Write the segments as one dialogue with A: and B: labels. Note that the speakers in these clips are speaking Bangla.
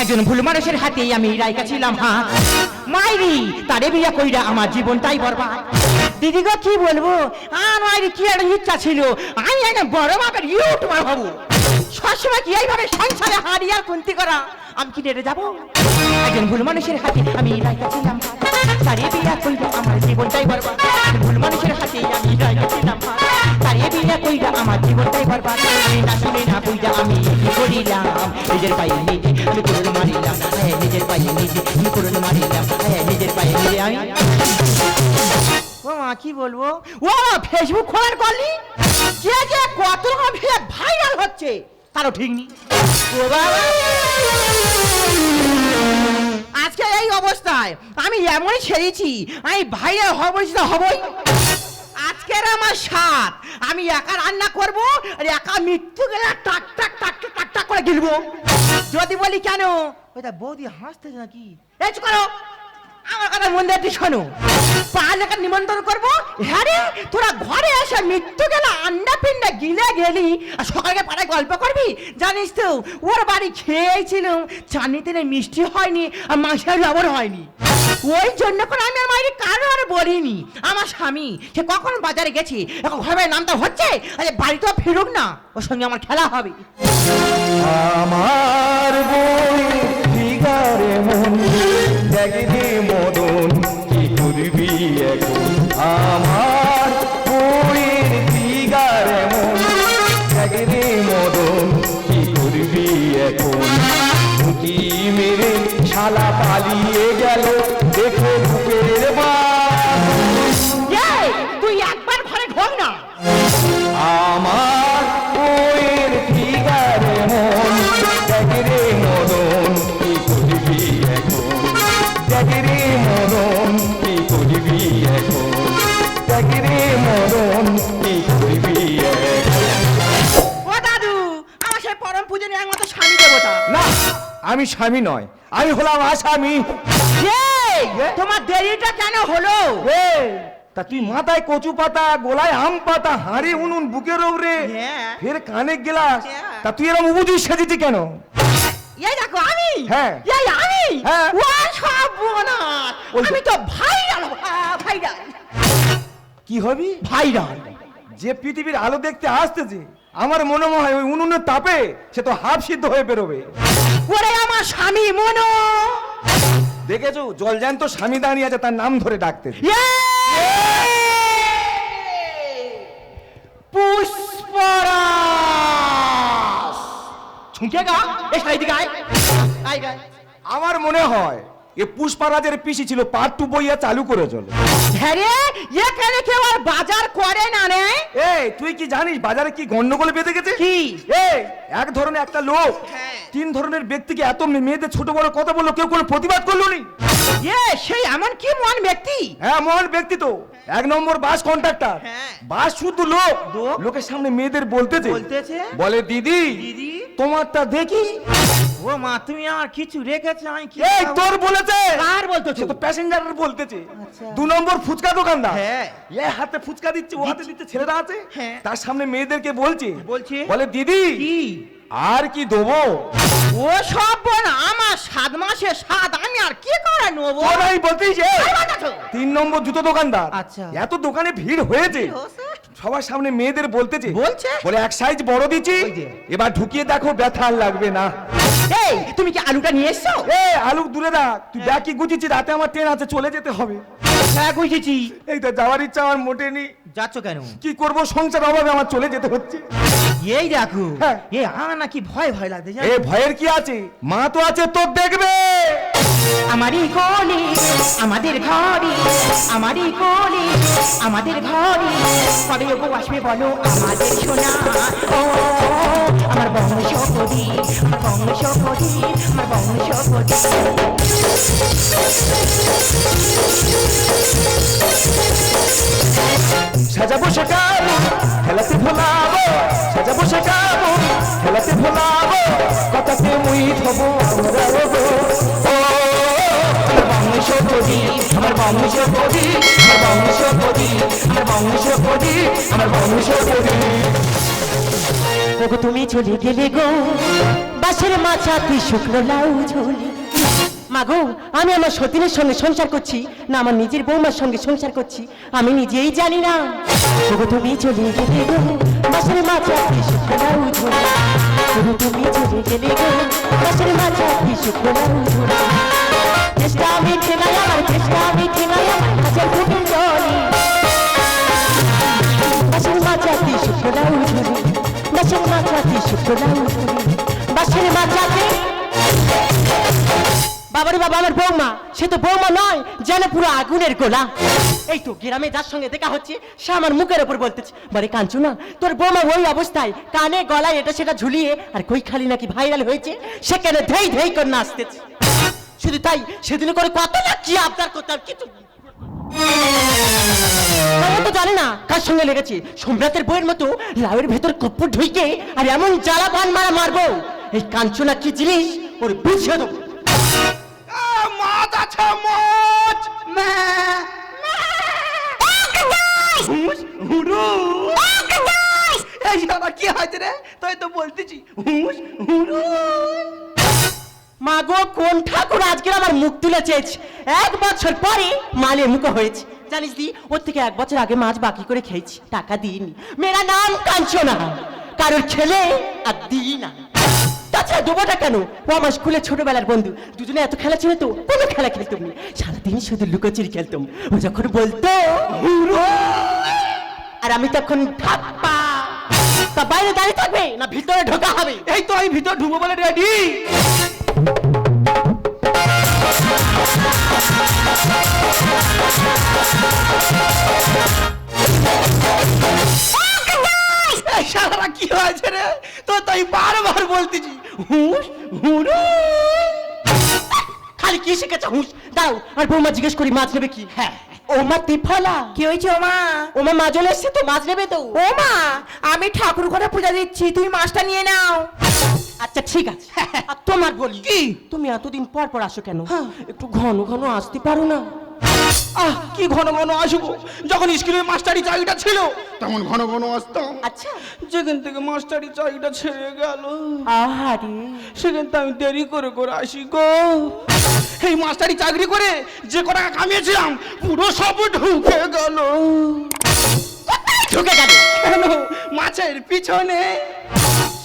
A: একজন ভুল মানুষের হাতে আমি রাইকা ছিলাম হাত মাইরি তারে বিয়া কইরা আমার জীবনটাই বরবাদ। দিদি গো কি বলবো, আমার কি একটা ইচ্ছা ছিল আমি একটা বড় মাপের ইউটিউবার হবো। সবসময় কি এইভাবে সংসারে হারিয়ে আর কুন্তি করা, আমি কি নেড়ে যাবো? একজন ভুল মানুষের হাতে আমি রাইকা ছিলাম হাত তারে বিয়া কইরা আমার জীবনটাই বরবাদ। ভুল মানুষের হাতে আমি রাইকা ছিলাম হাত তারে বিয়া কইরা আমার জীবনটাই বরবাদ। আমি না শুনে না বুঝা আমি কি করিলাম, নিজের পায়ে নিজে আমি করুন মারিলাম। হ্যাঁ নিজের পায়ে নিজে আমি করুন মারিলাম। হ্যাঁ নিজের পায়ে নিজে আমি। ও মা কি বলবো, ও ফেসবুক খোলার করলি যে যে কত রকম ভাইরাল হচ্ছে তারও ঠিক নেই। ও বাবা আজকে এই অবস্থায় আমি এমনই ছেড়েছি, আমি ভাইরাল হবই। আজকের আমার স্বাদ আমি একা রান্না করব আর একা মৃত্যু গেলে টাক টাক টাক টাক টাক করে গিলবো। যদি বলি কেন ওইটা বৌদি হাসতেছে নাকি, এই চুপ করো, আমার কথা মন দিয়ে শোনো। পাঁচ নিমন্ত্রণ করবো, হ্যাঁ রে তোরা ঘরে এসে মৃত্যু গেলে আন্ডা পিন্ডা গিলে গেলি আর সকালে পাড়ায় গল্প করবি। জানিস তো ওর বাড়ি খেয়েছিলাম, চাটনি তেলে মিষ্টি হয়নি আর মাংসের লবণ হয়নি। ওই জন্য করে আমি আমার মায়ের কারো আর বলিনি। আমার স্বামী সে কখন বাজারে গেছে, এখন ঘরে নামটা হচ্ছে, আরে বাড়িতেও ফিরুক না, ওর সঙ্গে আমার খেলা হবে।
B: আমার বই ফিগারে মন দেখে মদন কি করবি এখন। আমার বইয়ের ফিগারে মন দেখে মদন কি করবি এখন। মুটি মেরে শালা পালিয়ে গেল দেখো বুকের
A: তুই একবার ঘরে ঢোক না।
B: আমার বইয়ের ফিগারে মন দেখে মদন কি করবি এখন। দেখে মদন কি করবি এখন। দেখে মদন কি করবি এখন।
A: ও দাদু আমার সেই পরম পূজনীয় একমাত্র স্বামী দেবতা।
B: না আমি স্বামী নয়, আমি হলাম আসামি।
A: তোমার দেরিটা কেন হলো?
B: তা তুই মাথায় কচু পাতা, গোলায় আম পাতা, হাঁড়ি উনুন বুকের ওপরে,
A: হ্যাঁ।
B: ফের কানে গেলাস,
A: হ্যাঁ।
B: তা তুই এরকম উবুজি সেজেছি কেন?
A: এই দেখো আমি,
B: হ্যাঁ।
A: এই আমি,
B: হ্যাঁ।
A: ও সব বোনাস,
B: ওই যে-
A: আমি তো ভাইরাল, ভাইরাল।
B: কি হবি?
A: ভাইরাল
B: যে পৃথিবীর আলো দেখতে আসতেছে, আমার মনে হয় ওই উনুনের তাপে সে তো হাফ সিদ্ধ হয়ে বেরোবে।
A: ওরে আমার স্বামী মনো,
B: দেখেছো জলজ্যান্ত স্বামী দাঁড়িয়ে আছে, তার নাম ধরে ডাকতে।
A: পুষ্পরাজ ছুঁকেগা এই সাইডে গায় আই গায়।
B: আমার মনে হয় এ পুষ্পারাজের পিসি ছিল, পার্ট 2 বইয়া চালু করে চলে।
A: ধ্যারে এখানে কেউ আর বাজার করে না রে।
B: এই তুই কি জানিস বাজারে কি গন্ডগোল বেঁধে গেছে?
A: কি?
B: এই এক ধরনের একটা লোক
A: হ্যাঁ।
B: 3 ধরনের ব্যক্তিকে এত মেয়েদের ছোট বড় কথা বললো, কেউ কোনো প্রতিবাদ করলো নি।
A: সেই এমন কি মহান ব্যক্তি?
B: হ্যাঁ মহান ব্যক্তি তো। 1 নম্বর বাস কন্ট্রাক্টর।
A: হ্যাঁ।
B: বাস শুধু লোক লোকের সামনে মেয়েদের বলতেছে, বলে দিদি
A: দিদি
B: তোমারটা দেখি।
A: ও মা তুমি আমার কিছু রেখেছো আমি কি?
B: এই তোর বলেছে?
A: কার বলতেছো?
B: সে তো প্যাসেঞ্জারের বলতেছে।
A: আচ্ছা।
B: 2 নম্বর ফুচকা দোকানদার।
A: হ্যাঁ।
B: এ হাতে ফুচকা দিচ্ছে, ও হাতে দিচ্ছে, ছেলেরা আছে।
A: হ্যাঁ।
B: তার সামনে মেয়েদেরকে বলছে,
A: বলে
B: দিদি
A: কি
B: আর কি দেবো?
A: ও সব বোন আমার 7 মাসে 7 আমি আর কি করে নেবো?
B: তোরাই বলতেই যে 3 নম্বর জুতো দোকানদার।
A: আচ্ছা।
B: এত দোকানে ভিড় হয়েছে, সবার সামনে মেয়েদের বলতেছে, বলে এক সাইজ বড় দিচ্ছি, এবার ঢুকিয়ে দেখো ব্যথা আর লাগবে না।
A: এই তুমি কি আলুটা নিয়ে এসছো?
B: আলু দূরে রাখ, তুই ব্যাগ কি গুছিয়েছিস? রাতে আমার ট্রেন আছে, চলে যেতে হবে।
A: হ্যাঁ গুছিয়েছি।
B: এই তো যাওয়ার ইচ্ছা আমার মোটেনি।
A: যাচ্ছ কেন?
B: কি করব, সংসার অভাবে আমার চলে যেতে হচ্ছে।
A: এই দেখো
B: হ্যাঁ।
A: আমার নাকি ভয় ভয় লাগছে।
B: এ ভয়ের কি আছে, মা তো আছে, তোর দেখবে।
A: আমারই কোলে আমাদের ঘরে, আমারই কোলে আমাদের ঘরে, কবে গো আসবে বলো আমাদের সোনা? ও আমার বংশপতি, আমার বংশপতি, আমার বংশপতি।
B: সাজাবো শেখাবো খেলাতে ভোলাবো, সাজাবো শেখাবো খেলাতে ভোলাবো, কথাতে মুই হবো আমরা হবো। ও আমার বংশপতি, আমার বংশপতি, আমার বংশপতি, আমার বংশপতি, আমার বংশপতি।
A: ওগো তুমি চলে গেলে গো বাসের মাচাতে শুকনো লাউ ঝুলি। মাগো আমি আমার সতীনের সঙ্গে সংসার করছি না আমার নিজের বৌমার সঙ্গে সংসার করছি আমি নিজেই জানি না। ওগো তুমি চলে গেলে গো বাসের মাচাতে শুকনো লাউ ঝুলি। ওগো তুমি চলে গেলে গো বাসের মাচাতে শুকনো লাউ ঝুলি। চেষ্টা মিঠে নাই আমার, চেষ্টা মিঠে নাই আমার, হাজার ফুটের জলি। বাসের মাচাতে শুকনো লাউ ঝুলি, বাসের মাচাতে শুকনো লাউ ঝুলি, বাসের মাচাতে। বাবারে বাবা আমার বৌমা, সে তো বৌমা নয় যেন পুরো আগুনের গোলা। এই তো গ্রামে যার সঙ্গে দেখা হচ্ছে সে আমার মুখের ওপর বলতেছে, বলে কাঞ্চনা তোর বৌমা ওই অবস্থায় কানে গলায় এটা সেটা ঝুলিয়ে আর কই খালি নাকি ভাইরাল হয়েছে, সে কেন ধেই ধেই করে নাচতেছে। শুধু তাই সেদিন করে কত না কি আবদার করতাম কিছু তো জানে না কার সঙ্গে লেগেছে। সম্রাটের বইয়ের মতো লাউয়ের ভেতর কপ্পর ঢুইকে আর এমন জ্বালা বান মারা মারবো এই কাঞ্চনা কি জিনিস ওর বুঝিয়ে দেবো।
B: মাছ আছে মাছ এই বাবা কি হয়েছে রে? তুই তো বলতেছি হুস হুরু।
A: মাগো কোন ঠাকুর আজকে আমার মুখ তুলে চেয়েছে? 1 বছর পরে মালের মুখ হয়েছে। জানিস দি ওর থেকে 1 বছর আগে মাছ বাকি করে খেয়েছি, টাকা দিইনি। মেরা নাম কাঞ্চনা, কারোর ছেলে আর দিই না। তাছাড়া দেবোটা কেন? ও আমার স্কুলে ছোটবেলার বন্ধু, দুজনে এত খেলা ছিল তো কোনো খেলা খেলতাম না, সারাদিন শুধু লুকোচুরি খেলতাম। ও যখন বলতো আর আমি তখন ঠাপ্পা। তা বাইরে দাঁড়িয়ে থাকবে না ভিতরে ঢোকা হবে?
B: এই তো আমি ভিতর ঢুকবো বলে রেডি। সারা কি হয়েছে রে? তো তাই বারবার বলতেছি হুস হুরু।
A: খালি কি শিখেছে হুঁশ? দাও আর বৌমা জিজ্ঞেস করি মাছ নেবে কি? হ্যাঁ ওমা তিফলা
C: কি হয়েছে ওমা?
A: ওমা মা চলে এসছে তো, মাছ নেবে তো?
C: ওমা আমি ঠাকুর ঘরে পূজা দিচ্ছি, তুমি মাছটা নিয়ে নাও।
A: আচ্ছা ঠিক আছে। আর তোমার বলি
B: কি?
A: তুমি এতদিন পর পর আসো কেন? একটু ঘন ঘন আসতে পারো না?
B: কি ঘন ঘন আসবো? যখন স্কুলের মাস্টারি চাকরিটা ছিল তখন ঘন ঘন আসতাম।
A: আচ্ছা
B: যেখান থেকে মাস্টারি চাকরিটা ছেড়ে গেল
A: আহারে
B: সেখান থেকে আমি দেরি করে করে আসি গো। এই মাস্টারি চাকরি করে যে কটা কামিয়েছিলাম পুরো সব ঢুকে গেল।
A: ঢুকে গেল
B: কেন? মাছের পিছনে।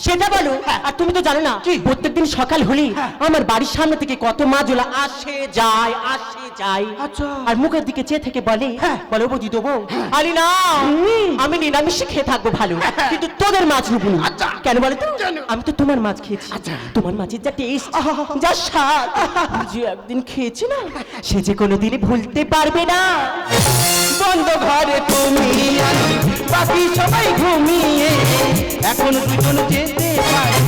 A: সেটা বলো। আর তুমি তো জানো না প্রত্যেকদিন সকাল হলেই আমার বাড়ির সামনে থেকে কত মাছওয়ালা আসে যায় আসে যায়।
B: আচ্ছা।
A: আর মুখের দিকে চেয়ে থেকে বলে বলো বৌদি দেবো? আলি না আমি নিরামিষে খেয়ে থাকবো ভালো, কিন্তু তোদের মাছ নেবো না।
B: আচ্ছা।
A: কেন বলো তো?
B: কেন?
A: আমি তো তোমার মাছ খেয়েছি।
B: আচ্ছা।
A: তোমার মাছের যা টেস্ট যা স্বাদ যে একদিন খেয়েছি না সে যে কোনোদিনই ভুলতে পারবে না।
B: বন্ধ ঘরে তুমি আমি বাকি সবাই ঘুমিয়ে এখন দুজন যেতে পারে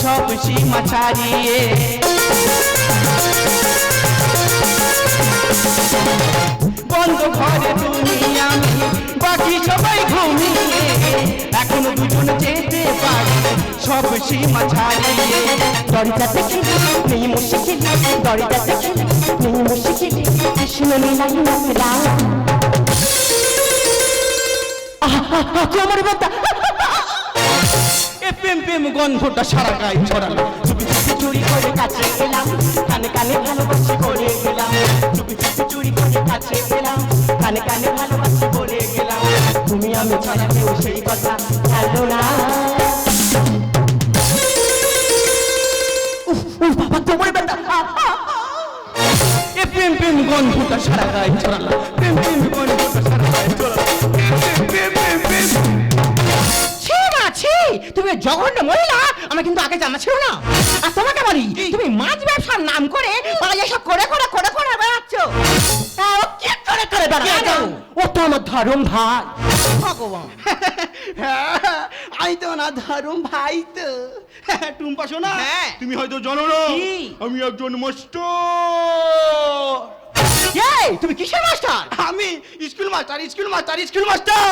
B: সব সীমা ছাড়িয়ে। বন্ধ ঘরে তুমি আমি বাকি সবাই ঘুমিয়ে এখন দুজন যেতে পারে সব সীমা ছাড়িয়ে।
A: দরিদাতে খেলি নেই মুশকিল, দরিদাতে খেলি নেই মুশকিল, কৃষ্ণ নীলাই না মেলা। কোমর ব্যথা।
B: এ প্রেম প্রেম গন্ধটা সারা গায়ে ছড়ালো।
A: চুপি চুপি চুরি করে কাছে এলাম, কানে কানে ভালোবাসি বলে গেলাম। চুপি চুপি চুরি করে কাছে এলাম, কানে কানে ভালোবাসি বলে গেলাম। তুমি আমি ছাড়া কেউ সেই কথা জানো না। বাবা তোমার ব্যথা।
B: এ প্রেম প্রেম গন্ধটা সারা গায়ে ছড়ালো। প্রেম প্রেম গন্ধটা সারা গায়ে ছড়ালো। প্রেম প্রেম প্রেম।
A: ছি মা ছি, তুমি জঘন্য মহিলা, আমার কিন্তু আগে জানা ছিল না। আর তোমাকে বলি তুমি মাছ ব্যবসার নাম করে এসব করে করে করে করে বেড়াচ্ছ। ও কি করে করে বেড়াচ্ছ? ও তো আমার ধরম ভাই। ভগবান
B: আমি তো না ধরুম ভাই তো। টুম্পা শোনা তুমি হয়তো জানো না আমি একজন মাস্টার।
A: এই তুমি কিসের মাস্টার?
B: আমি school master school master school master.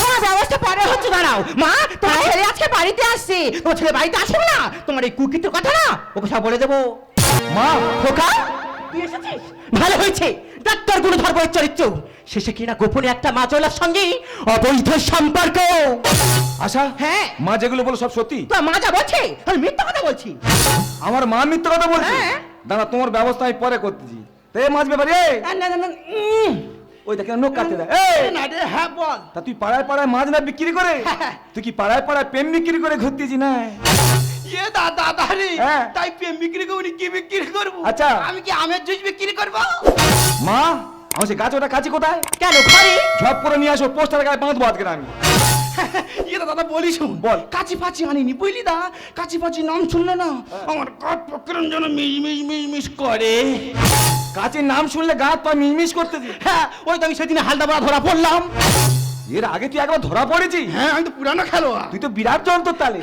A: তোমার ব্যবস্থা পরে হচ্ছে, দাঁড়াও মা। তোমার ছেলে আজকে বাড়িতে আসছে, তোমার ছেলে বাড়িতে আসবে না, তোমার এই কুকিতের কথা না ওকে সব বলে দেবো। মা খোকা তুই এসেছিস, ভালো হয়েছে। ডাক্তার গুলো ধরবো এর চরিত্র। শেষে কিনা গোপনে একটা মাজলার সঙ্গে অবৈধ সম্পর্ক।
B: আশা,
A: হ্যাঁ।
B: মা যেগুলো বলো সব সত্যি?
A: তো মা যা বলছে আমি মিথ্যা কথা বলছি?
B: আমার মা মিথ্যে কথা বলছে?
A: হ্যাঁ।
B: দাঁড়া, তোমার ব্যবস্থা আমি পরে করতেছি। তে মাছ ব্যাপারে
A: না না না
B: ওই দেখে নোক কাটতে দেয়। এই
A: না রে, হ্যাঁ বল।
B: তা তুই পাড়ায় পাড়ায় মাছ না বিক্রি করে তুই কি পাড়ায় পাড়ায় প্রেম বিক্রি করে ঘুরতেছি না?
C: এ দাদা দাদি,
B: হ্যাঁ।
C: তাই প্রেম বিক্রি করবি কি বিক্রি করবো?
B: আচ্ছা।
C: আমি কি আমের জুস বিক্রি করবো?
B: মা, আমার সে গাছ ওটা কাছি কোথায়?
A: কেন ঘরে?
B: ঝপ করে নিয়ে আসো, পোস্টার গায়ে বাঁধবো আজকে আমি।
C: এ দাদা বলি শোন,
B: বল।
C: কাছি ফাঁচি আনিনি বুঝলি দা, কাছি ফাঁচি নাম শুনলে না আমার কাঠ পকরণ যেন মিশ করে।
B: গাছের নাম শুনলে গাছ পা মিশমিশ করতেছি।
C: হ্যাঁ, ওই তো আমি সেদিন হালদা বড়া ধরা পড়লাম।
B: এর আগে তুই একবার ধরা পড়েছি?
C: হ্যাঁ, আমি তো পুরানো খেলোয়াড়।
B: তুই তো বিরাট যন্ত্র তালে।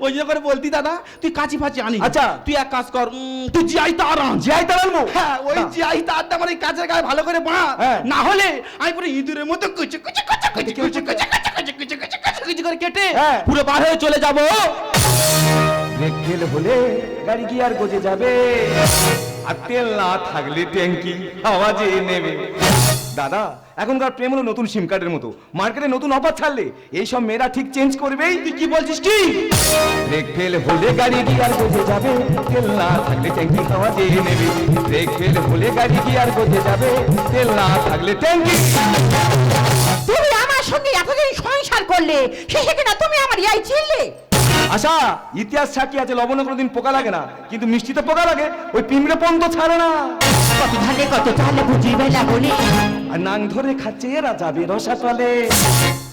C: ওই জন্য করে বলতি দাদা, তুই কাছি ফাঁচি আনি।
B: আচ্ছা।
C: তুই এক কাজ কর, তুই জিআই তার আন।
B: জিআই তার আনবো?
C: হ্যাঁ, ওই
B: না।
C: জিআই তারটা আমার এই কাছের গায়ে ভালো করে বাঁধ।
B: হ্যাঁ।
C: না হলে আমি পুরো ইঁদুরের মতো কুচু কুচু কুচু কুচু কুচু কুচু কুচু কুচু কুচু কুচু কুচু করে কেটে
B: হ্যাঁ।
C: পুরো বার হয়ে চলে যাবো।
B: ব্রেক ফেল হলে গাড়ি কি আর গজে যাবে, আর তেল না থাকলে ট্যাঙ্কি আওয়াজে নেবে। দাদা, এখনকার প্রেম হলো নতুন সিম কার্ডের মতো, মার্কেটে নতুন অফার ছাড়লে এইসব মেয়েরা ঠিক চেঞ্জ করবেই।
C: তুই কি বলছিস কি?
B: ব্রেক ফেল হলে গাড়ি কি আর গজে যাবে, তেল না থাকলে ট্যাঙ্কি আওয়াজে নেবে। ব্রেক ফেল হলে গাড়ি কি আর গজে যাবে, তেল না থাকলে ট্যাঙ্কি।
A: তুমি আমার সঙ্গে এতদিন সংসার করলে, শেষে কিনা তুমি আমার ইয়াই চিনলে।
B: আশা, ইতিহাস সাক্ষী আছে লবণে কোনোদিন পোকা লাগে না, কিন্তু মিষ্টিতে পোকা লাগে, ওই পিঁমড়ে পন্ত ছাড়ে না।
A: কত ধানে কত চালে বুঝি বেলা বলে,
B: আর নাং ধরে খাচ্ছে এরা যাবে রসাতলে।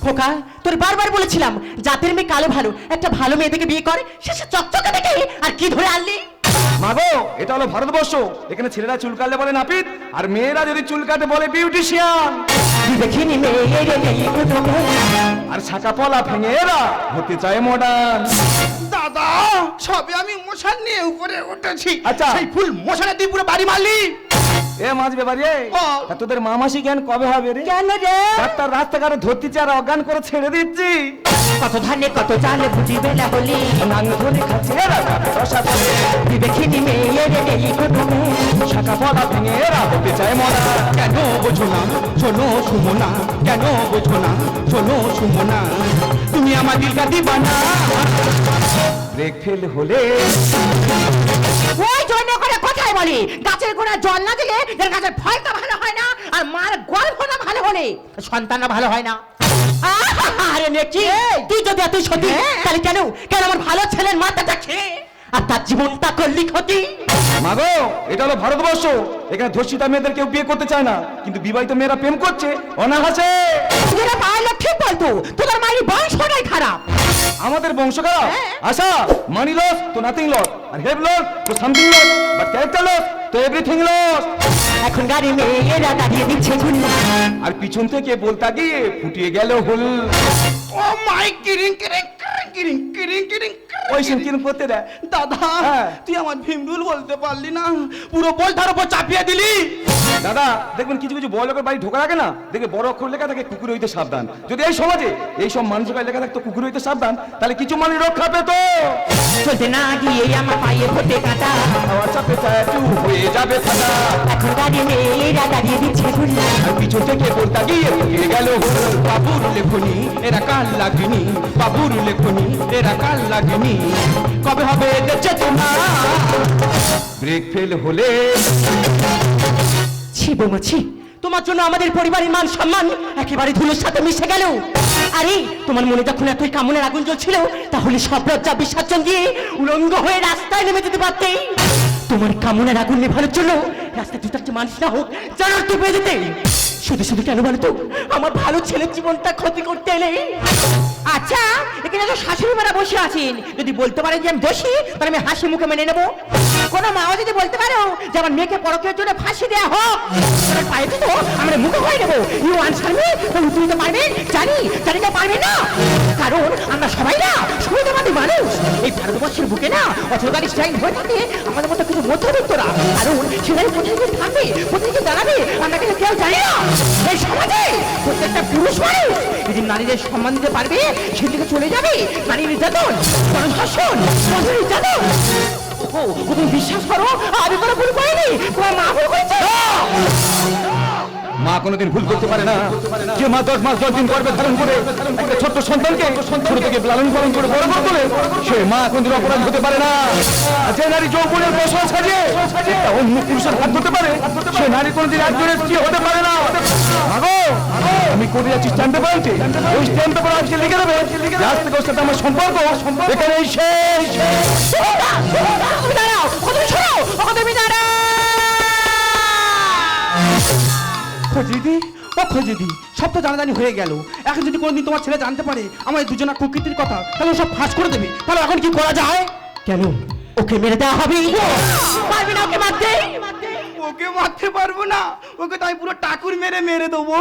A: খোকা তোর বারবার বলেছিলাম জাতের মেয়ে কালো ভালো, একটা ভালো মেয়ে থেকে বিয়ে করে, শেষে চকচকে দেখে আর কি ধরে আনলি?
B: মাগো, এটা হলো ভারতবর্ষ, এখানে ছেলেরা চুল কাটলে বলে নাপিত, আর মেয়েরা যদি চুল কাটে বলে বিউটিশিয়ান।
A: দেখিনি মেয়ে রে নেই কোনো মেয়ে।
B: আর শাখা পলা ভেঙে এরা হতে চায় মডার্ন।
C: দাদা, সবে আমি মশান নিয়ে উপরে উঠেছি।
B: আচ্ছা।
C: সেই ফুল মশানে তুই পুরো বাড়ি মারলি।
B: এ মাছ ব্যাপারে,
C: বল।
B: তা তোদের মামাসি জ্ঞান কবে হবে রে?
A: কেন রে?
B: ডাক্তার রাস্তাঘাটে ধরতেছে আর অজ্ঞান করে ছেড়ে দিচ্ছি।
A: কত ধানে কত চালে বুঝি বেলা বলে,
B: নাং ধরে খাচ্ছে এরা যাবে রসাতলে।
A: দেখিনি মেয়ে রে নেই কোনো মেয়ে।
B: শাখা পলা ভেঙে এরা হতে চায় মডার্ন।
C: কেন বোঝো না, শোনো সুমনা, কেন বোঝো না, শোনো সুমনা, তুমি আমার দিলকা দিবানা।
B: ব্রেক ফেল হলে
A: ওই জন্য করে কথাই বলি, গাছের গোড়া জল না দিলে এর গাছের ফলটা ভালো হয় না, আর মার গল্প না ভালো হলে সন্তানটা ভালো হয় না। আরে নেকি, তুই যদি এত সত্যি তাহলে কেন কেন আমার ভালো ছেলের মাথাটা খেয়ে আর তার জীবনটা করলি ক্ষতি?
B: মাগো, এটা হলো ভারতবর্ষ, এখানে ধর্ষিতা মেয়েদের কেউ বিয়ে করতে চায় না, কিন্তু বিবাহিত মেয়েরা প্রেম করছে অনাহাসে।
A: তোরা পারলে ঠিক বলতো, তোদের মায়ের বংশটাই খারাপ।
B: আমাদের বংশ খারাপ?
A: হ্যাঁ।
B: আশা, মানি লস তো নাথিং লস, আর হেভ লস তো something loss, but character loss তো এভরিথিং লস।
A: এখন গাড়ি মেয়েরা দাঁড়িয়ে দিচ্ছে গুলি,
B: আর পিছন থেকে বলতা গিয়ে ফুটিয়ে গেল হুল।
C: ও মাই কিরিং কিরিং কিরিং কিরিং কিরিং কিরিং।
B: ওই সিনকিন করতে দেয়।
C: দাদা,
B: হ্যাঁ।
C: তুই আমার ভীমরুল বলতে পারলি না, পুরো বলটার উপর চাপিয়ে দিলি।
B: দাদা, দেখবেন কিছু কিছু বড় লোকের বাড়ি ঢোকার আগে না দেখবে বড় অক্ষর লেখা থাকে কুকুর হইতে সাবধান। যদি এই সমাজে এই সব মানুষের গায়ে লেখা থাকতো কুকুর হইতে সাবধান, তাহলে কিছু মানুষ রক্ষা পেত।
A: চলতে না গিয়ে আমার পায়ে ফোটে কাটা,
B: হাওয়া চাপে চাচু হয়ে যাবে ফাটা।
A: এখন গাড়ি মেয়েরা দাঁড়িয়ে দিচ্ছে গুলি,
B: আর পিছন থেকে বলতা গিয়ে ফুটিয়ে গেল হুল।
C: বাবুর লেখনি এরা কাল লাগেনি, বাবুর লেখনি এরা কাল লাগেনি, কবে হবে এদের চেতনা?
B: ব্রেক ফেল হলে
A: ছি বোমা ছি, তোমার জন্য আমাদের পরিবারের মান সম্মান একেবারে ধুলোর সাথে মিশে গেল। আরে তোমার মনে যখন এতই কামনের আগুন জ্বলছিল, তাহলে সব লজ্জা বিসর্জন দিয়ে উলঙ্গ হয়ে রাস্তায় নেমে যেতে পারতে। তোমার কামনের আগুন নেভানোর জন্য রাস্তায় দু চারটে মানুষ না হোক জানার তো পেয়ে যেতে। শুধু শুধু কেন বলো তো আমার ভালো ছেলের জীবনটা ক্ষতি করতে এলে? আচ্ছা, এখানে তো শাশুড়ি মারা বসে আছেন, যদি বলতে পারেন যে আমি দোষী তাহলে আমি হাসি মুখে মেনে নেবো। কোনো মাও যদি বলতে পারো যে আমার মেয়েকে পরকীয়ার জন্য ফাঁসি দেওয়া হোক, তাহলে পায়ে তো আমরা মুখে হয়ে নেবো। ইউ আনসার মি, তুমি তো পারবেন? জানি জানি না পারবেন না, কারণ আমরা সবাই না সুবিধাবাদী মানুষ। এই ভারতবর্ষের বুকে না অচলকারী স্ট্রাইক হয়ে থাকে আমাদের মতো কিছু মধ্যবিত্তরা, কারণ সেখানে প্রতিদিন থাকবে প্রতিদিন দাঁড়াবে, আমরা কিন্তু কেউ জানি না। এই সমাজে প্রত্যেকটা পুরুষ মানুষ যদি নারীদের সম্মান দিতে পারবে সেদিকে চলে যাবে নারী নির্যাতন, গণধর্ষণ, বধূ নির্যাতন। ও তুমি বিশ্বাস করো আমি কোনো ভুল করিনি, তোমার মা ভুল করেছে।
B: মা কোনোদিন ভুল করতে পারে না। যে মা 10 মাস 10 দিন গর্ভে ধারণ করে একটা ছোট্ট সন্তানকে ছোট থেকে লালন পালন করে বড় করে সে মা কোনোদিন অপরাধ হতে পারে না। আর যে নারী যৌবনের বসা সাজে একটা অন্য পুরুষের হাত ধরতে পারে সে নারী কোনোদিন একজনের স্ত্রী হতে পারে না। মাগো, আমি করে যাচ্ছি স্ট্যাম্প পেপার আনতে, ওই স্ট্যাম্প পেপার আজকে লিখে দেবে আজ থেকে ওর সাথে আমার সম্পর্ক এখানেই শেষ।
C: খোঁজিদি, ও খোঁজিদি, সব তো জানাজানি হয়ে গেল। এখন যদি কোনোদিন তোমার ছেলে জানতে পারে আমার এই দুজনের প্রকৃতির কথা, তাহলে ও সব ফাঁস করে দেবে। তাহলে এখন কি করা যায়?
A: কেন ওকে মেরে দেওয়া হবে? পারবি না ওকে মারতে?
C: ওকে মারতে পারবো না, ওকে তো আমি পুরো টাকুর মেরে মেরে দেবো।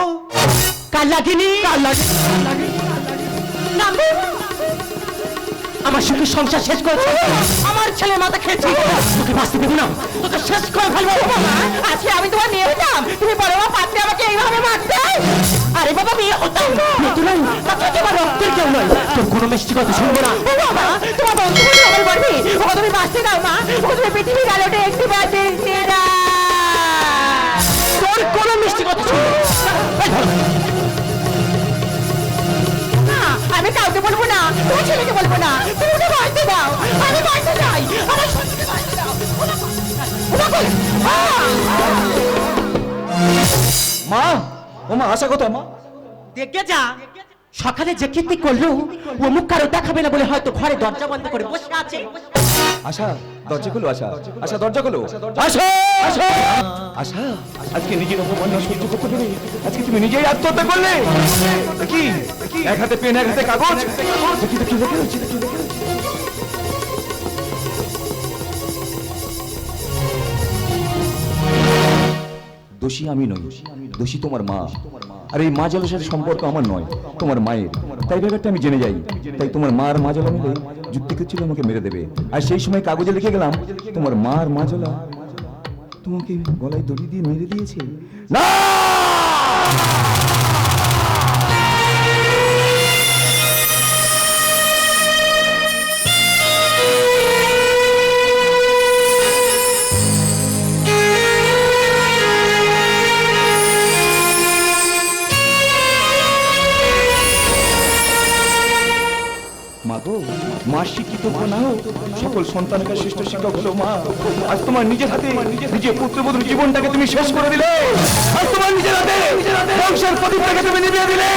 A: কাল লাগেনি? কাল লাগে আমার সুখের সংসার শেষ করেছে, আমার ছেলে মাথা খেয়েছে। তোকে বাঁচতে দেবো না, তোকে শেষ করে ফেলবো। আজকে আমি তোমার মেয়ে হতাম, তুমি বড় মা পাত্রে আমাকে এইভাবে মারতে? আরে বাবা, মেয়ে হতাম তোমার রক্তের কেউ নয়, তোর কোনো মিষ্টি কথা শুনবো না। ও বাবা, তোমার বন্ধু বলে আমার বলবি ওকে তুমি বাঁচতে দাও মা, ওকে তুমি পৃথিবীর আলোটা একটু বাঁচতে দাও। তোর কোনো মিষ্টি কথা শুনবো না, আমি কাউকে বলবো না, তোমার ছেলেকে বলবো না। তুমি ওকে বাঁচতে দাও, আমি বাঁচতে চাই, আমার সত্যিকে বাঁচতে দাও।
B: মা, ও মা, আশা কোথায় মা?
A: দেখে যা, সকালে যে কীর্তি করলো ও মুখ কারো দেখাবে না বলে হয়তো ঘরে দরজা বন্ধ করে বসে আছে।
B: আশা, দরজা খোলো। আশা, আশা, দরজা খোলো। আশা, আশা, আশা, আজকে নিজের অপমাননা সহ্য করতে পেরে আজকে তুমি নিজেই আত্মহত্যা করলে। কি এক হাতে পেন এক হাতে কাগজ? দেখি দেখি দেখি দেখি দেখি। দোষী আমি নই, দোষী তোমার মা। আর এই মা জলের সাথে সম্পর্ক আমার নয়, তোমার মায়ের। তাই ব্যাপারটা আমি জেনে যাই। তাই তোমার মা আর মা জলা মিলে যুক্তি করছিল আমাকে মেরে দেবে। আর সেই সময় কাগজে লিখে গেলাম তোমার মা আর মা জলা তোমাকে গলায় দড়ি দিয়ে মেরে দিয়েছে। না, মা শিক্ষিত না হোক, সকল সন্তানকে শ্রেষ্ঠ শিক্ষক হলো মা। আজ তোমার নিজের হাতে নিজের পুত্রবধূর জীবনটাকে তুমি শেষ করে দিলে। আজ তোমার নিজের হাতে বংশের প্রদীপটাকে তুমি নিভিয়ে দিলে।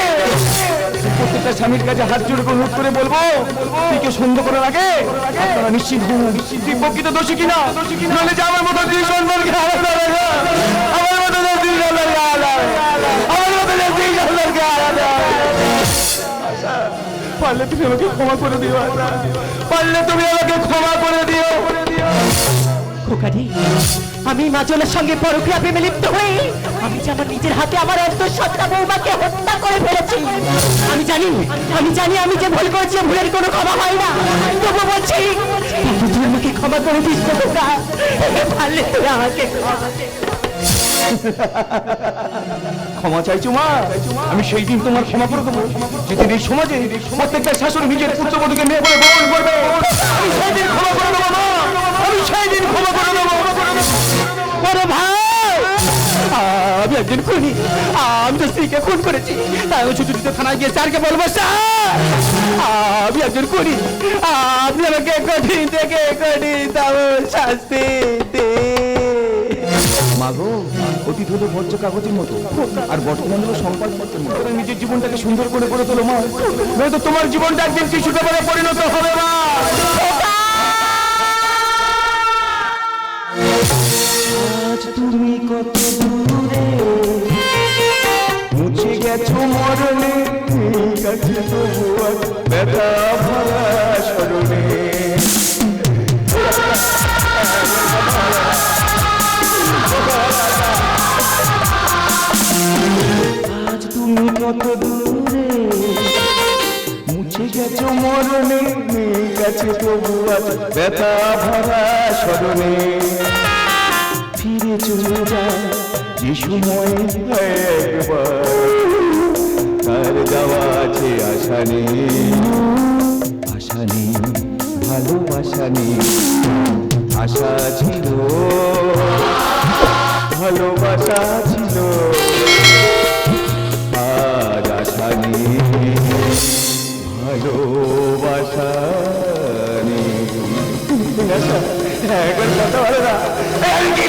B: প্রত্যেকটা স্বামীর কাছে হাত জোড়ে অনুরোধ করে বলবো, স্ত্রীকে সন্দেহ করার আগে আপনারা নিশ্চিত হন স্ত্রী প্রকৃত দোষী কিনা। নইলে যে আমার মতো দুই সন্তানকে হারাতে হবে, আমার মতো দুই সন্তানকে হারাতে, আমার মতো দুই সন্তানকে হারাতে। পারলে তুমি আমাকে ক্ষমা করে দিও, পারলে তুমি আমাকে ক্ষমা করে দিও।
A: খোকারি, আমি মাজলের সঙ্গে পরক্রিয়া প্রেমে লিপ্ত হয়ে আমি যে আমার নিজের হাতে আমার অন্তঃসত্ত্বা বৌমাকে হত্যা করে ফেলেছি। আমি জানি আমি যে ভুল করেছি, ভুলের কোনো ক্ষমা হয় না। তবু বলছি তুই আমাকে ক্ষমা করে দিস না খোকা, পারলে তুই আমাকে
B: ক্ষমা চাইছো মা? আমি সেই দিন তোমার ক্ষমা করে দেবো যেদিন এই সমাজে প্রত্যেকটা শাশুড়ি নিজের পুত্রবধূকে মেয়ে বলে বরণ করবে। আমি সেই দিন ক্ষমা করে দেবো মা, আমি সেই দিন ক্ষমা করে দেবো।
A: বড় ভাই, আমি একজন খুনি, আমি তো স্ত্রীকে খুন করেছি। তাই ওই ছোট থানায় গিয়ে স্যারকে বলবো, স্যার আমি একজন খুনি, আপনি আমাকে কঠিন থেকে কঠিনতম শাস্তি দিন।
B: মাগো, অতীত হলো বজ্র কাগজের মতো আর বর্তমান হলো সংবাদপত্রের মতো। নিজের জীবনটাকে সুন্দর করে গড়ে তোলো মা, নয়তো তোমার জীবনটা একদিন কিছু ব্যাপারে পরিণত হবে মা। আজ তুমি কত দূরে মুছে গেছো মরণে, কাছে তবু ব্যথা ভরা স্মরণে। আজ তুমি কত দূরে মুছে গেছো মরণে, কাছে তবু ব্যথা ভরা স্মরণে। ফিরে চলে যায় যে সময় একবার, তার যাওয়া আছে আশা নেই, আশা নেই, ভালোবাসা নেই। আশা ছিল, ভালোবাসা ছিল। করতে পারে না। এই আমি কি